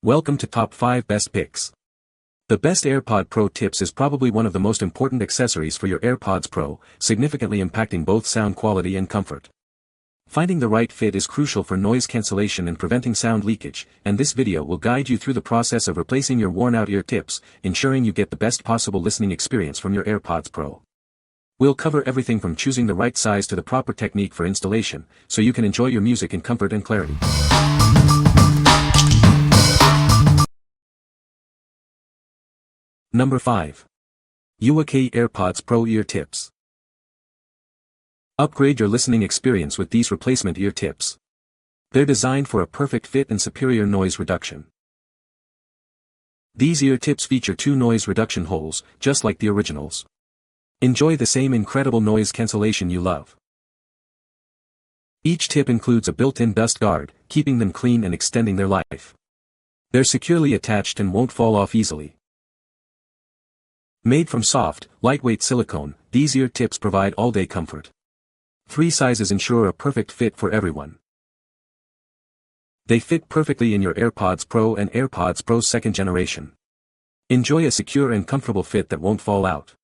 Welcome to Top 5 Best Picks. The best AirPod Pro tips is probably one of the most important accessories for your AirPods Pro, significantly impacting both sound quality and comfort. Finding the right fit is crucial for noise cancellation and preventing sound leakage, and this video will guide you through the process of replacing your worn-out ear tips, ensuring you get the best possible listening experience from your AirPods Pro. We'll cover everything from choosing the right size to the proper technique for installation, so you can enjoy your music in comfort and clarity. Number 5. YUWAKAYI AirPods Pro Ear Tips. Upgrade your listening experience with these replacement ear tips. They're designed for a perfect fit and superior noise reduction. These ear tips feature 2 noise reduction holes, just like the originals. Enjoy the same incredible noise cancellation you love. Each tip includes a built-in dust guard, keeping them clean and extending their life. They're securely attached and won't fall off easily. Made from soft, lightweight silicone, these ear tips provide all-day comfort. 3 sizes ensure a perfect fit for everyone. They fit perfectly in your AirPods Pro and AirPods Pro 2nd generation. Enjoy a secure and comfortable fit that won't fall out.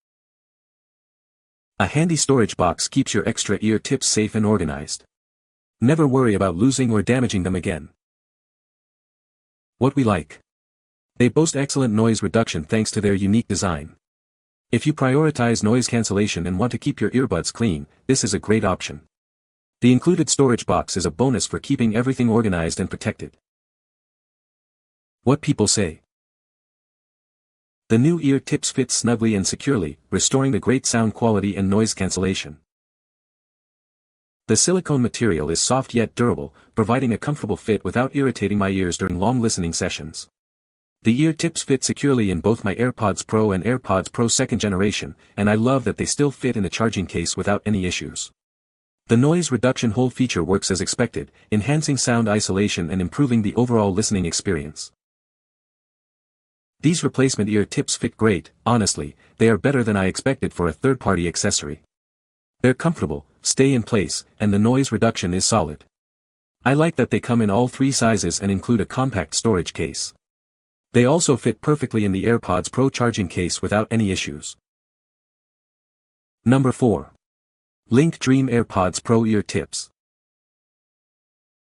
A handy storage box keeps your extra ear tips safe and organized. Never worry about losing or damaging them again. What we like. They boast excellent noise reduction thanks to their unique design. If you prioritize noise cancellation and want to keep your earbuds clean, this is a great option. The included storage box is a bonus for keeping everything organized and protected. What people say. The new ear tips fit snugly and securely, restoring the great sound quality and noise cancellation. The silicone material is soft yet durable, providing a comfortable fit without irritating my ears during long listening sessions. The ear tips fit securely in both my AirPods Pro and AirPods Pro 2nd generation, and I love that they still fit in the charging case without any issues. The noise reduction hole feature works as expected, enhancing sound isolation and improving the overall listening experience. These replacement ear tips fit great, honestly, they are better than I expected for a third-party accessory. They're comfortable, stay in place, and the noise reduction is solid. I like that they come in all 3 sizes and include a compact storage case. They also fit perfectly in the AirPods Pro charging case without any issues. Number 4. Link Dream AirPods Pro Ear Tips.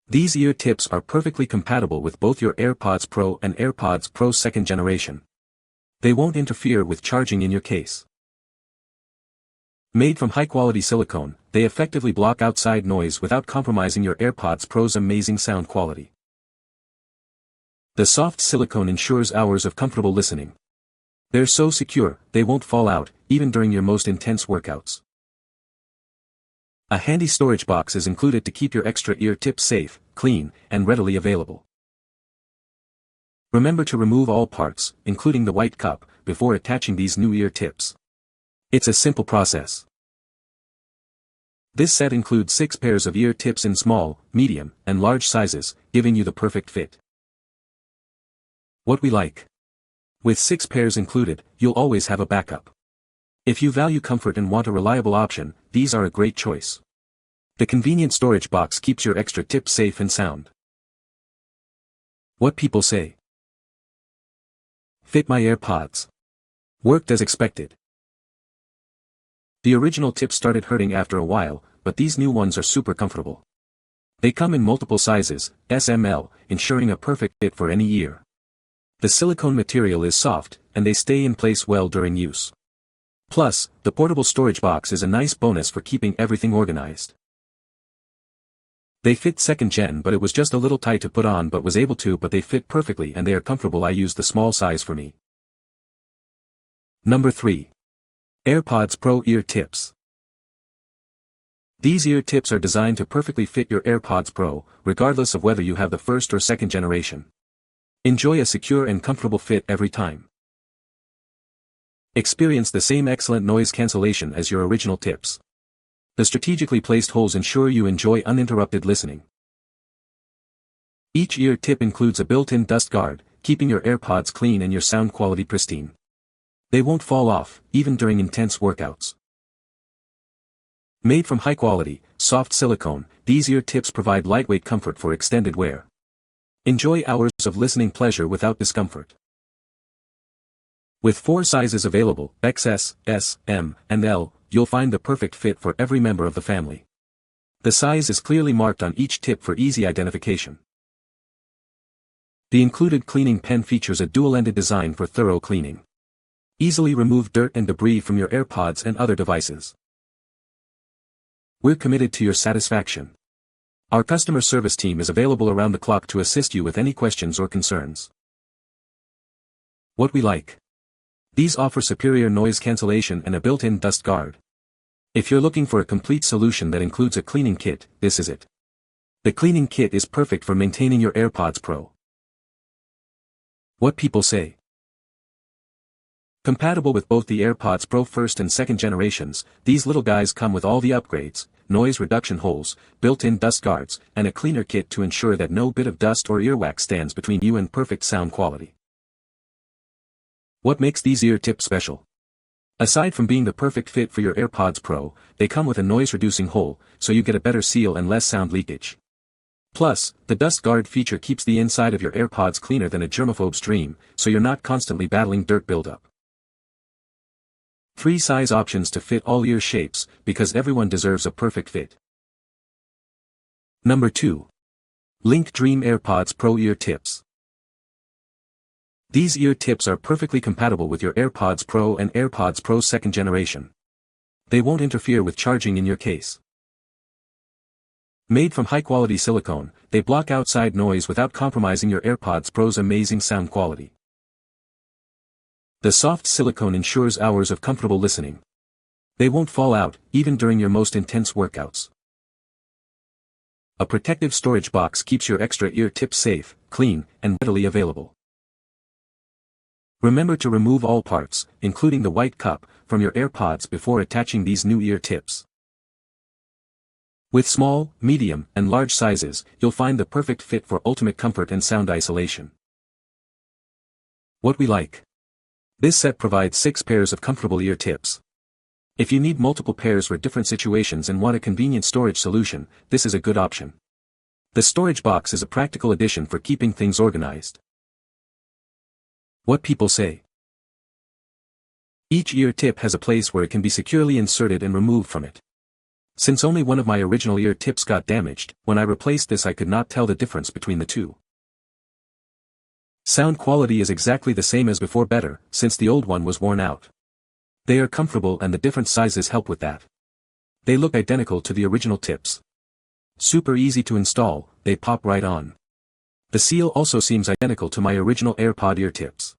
These ear tips are perfectly compatible with both your AirPods Pro and AirPods Pro 2nd generation. They won't interfere with charging in your case. Made from high-quality silicone, they effectively block outside noise without compromising your AirPods Pro's amazing sound quality. The soft silicone ensures hours of comfortable listening. They're so secure, they won't fall out, even during your most intense workouts. A handy storage box is included to keep your extra ear tips safe, clean, and readily available. Remember to remove all parts, including the white cup, before attaching these new ear tips. It's a simple process. This set includes 6 pairs of ear tips in small, medium, and large sizes, giving you the perfect fit. What we like. With 6 pairs included, you'll always have a backup. If you value comfort and want a reliable option, these are a great choice. The convenient storage box keeps your extra tips safe and sound. What people say. Fit my AirPods. Worked as expected. The original tips started hurting after a while, but these new ones are super comfortable. They come in multiple sizes, S and L, ensuring a perfect fit for any ear. The silicone material is soft, and they stay in place well during use. Plus, the portable storage box is a nice bonus for keeping everything organized. They fit 2nd gen, but it was just a little tight to put on, but they fit perfectly and they are comfortable. I used the small size for me. Number 3. AirPods Pro Ear Tips. These ear tips are designed to perfectly fit your AirPods Pro, regardless of whether you have the 1st or 2nd generation. Enjoy a secure and comfortable fit every time. Experience the same excellent noise cancellation as your original tips. The strategically placed holes ensure you enjoy uninterrupted listening. Each ear tip includes a built-in dust guard, keeping your AirPods clean and your sound quality pristine. They won't fall off, even during intense workouts. Made from high-quality, soft silicone, these ear tips provide lightweight comfort for extended wear. Enjoy hours of listening pleasure without discomfort. With 4 sizes available, XS, S, M, and L, you'll find the perfect fit for every member of the family. The size is clearly marked on each tip for easy identification. The included cleaning pen features a dual-ended design for thorough cleaning. Easily remove dirt and debris from your AirPods and other devices. We're committed to your satisfaction. Our customer service team is available around the clock to assist you with any questions or concerns. What we like. These offer superior noise cancellation and a built-in dust guard. If you're looking for a complete solution that includes a cleaning kit, this is it. The cleaning kit is perfect for maintaining your AirPods Pro. What people say. Compatible with both the AirPods Pro first and second generations, these little guys come with all the upgrades, noise reduction holes, built-in dust guards, and a cleaner kit to ensure that no bit of dust or earwax stands between you and perfect sound quality. What makes these ear tips special? Aside from being the perfect fit for your AirPods Pro, they come with a noise-reducing hole, so you get a better seal and less sound leakage. Plus, the dust guard feature keeps the inside of your AirPods cleaner than a germaphobe's dream, so you're not constantly battling dirt buildup. 3 size options to fit all ear shapes, because everyone deserves a perfect fit. Number 2. Link Dream AirPods Pro Ear Tips. These ear tips are perfectly compatible with your AirPods Pro and AirPods Pro second generation. They won't interfere with charging in your case. Made from high-quality silicone, they block outside noise without compromising your AirPods Pro's amazing sound quality. The soft silicone ensures hours of comfortable listening. They won't fall out, even during your most intense workouts. A protective storage box keeps your extra ear tips safe, clean, and readily available. Remember to remove all parts, including the white cup, from your AirPods before attaching these new ear tips. With small, medium, and large sizes, you'll find the perfect fit for ultimate comfort and sound isolation. What we like. This set provides 6 pairs of comfortable ear tips. If you need multiple pairs for different situations and want a convenient storage solution, this is a good option. The storage box is a practical addition for keeping things organized. What people say. Each ear tip has a place where it can be securely inserted and removed from it. Since only one of my original ear tips got damaged, when I replaced this I could not tell the difference between the two. Sound quality is exactly the same as before, better, since the old one was worn out. They are comfortable and the different sizes help with that. They look identical to the original tips. Super easy to install, they pop right on. The seal also seems identical to my original AirPod ear tips.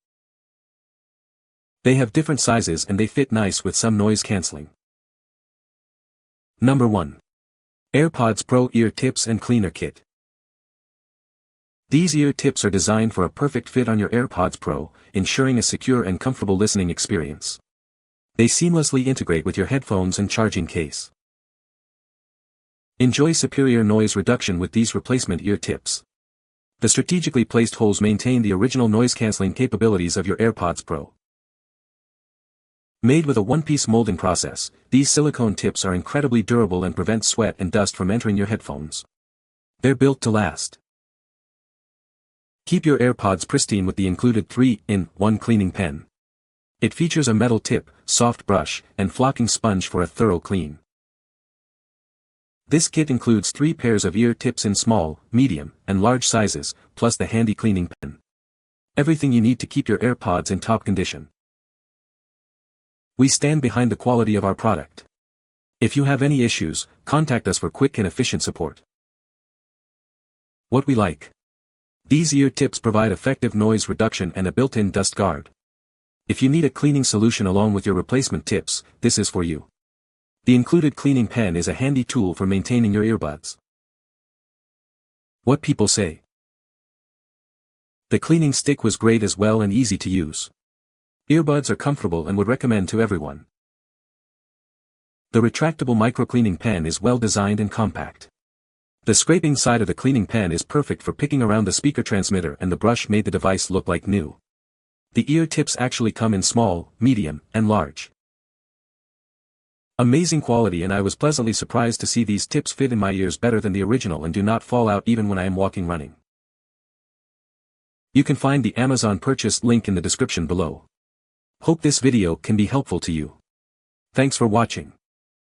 They have different sizes and they fit nice with some noise cancelling. Number 1. AirPods Pro Ear Tips and Cleaner Kit. These ear tips are designed for a perfect fit on your AirPods Pro, ensuring a secure and comfortable listening experience. They seamlessly integrate with your headphones and charging case. Enjoy superior noise reduction with these replacement ear tips. The strategically placed holes maintain the original noise-canceling capabilities of your AirPods Pro. Made with a one-piece molding process, these silicone tips are incredibly durable and prevent sweat and dust from entering your headphones. They're built to last. Keep your AirPods pristine with the included 3-in-1 cleaning pen. It features a metal tip, soft brush, and flocking sponge for a thorough clean. This kit includes 3 pairs of ear tips in small, medium, and large sizes, plus the handy cleaning pen. Everything you need to keep your AirPods in top condition. We stand behind the quality of our product. If you have any issues, contact us for quick and efficient support. What we like. These ear tips provide effective noise reduction and a built-in dust guard. If you need a cleaning solution along with your replacement tips, this is for you. The included cleaning pen is a handy tool for maintaining your earbuds. What people say. The cleaning stick was great as well and easy to use. Earbuds are comfortable and would recommend to everyone. The retractable micro-cleaning pen is well designed and compact. The scraping side of the cleaning pen is perfect for picking around the speaker transmitter, and the brush made the device look like new. The ear tips actually come in small, medium, and large. Amazing quality, and I was pleasantly surprised to see these tips fit in my ears better than the original and do not fall out even when I am walking running. You can find the Amazon purchase link in the description below. Hope this video can be helpful to you. Thanks for watching.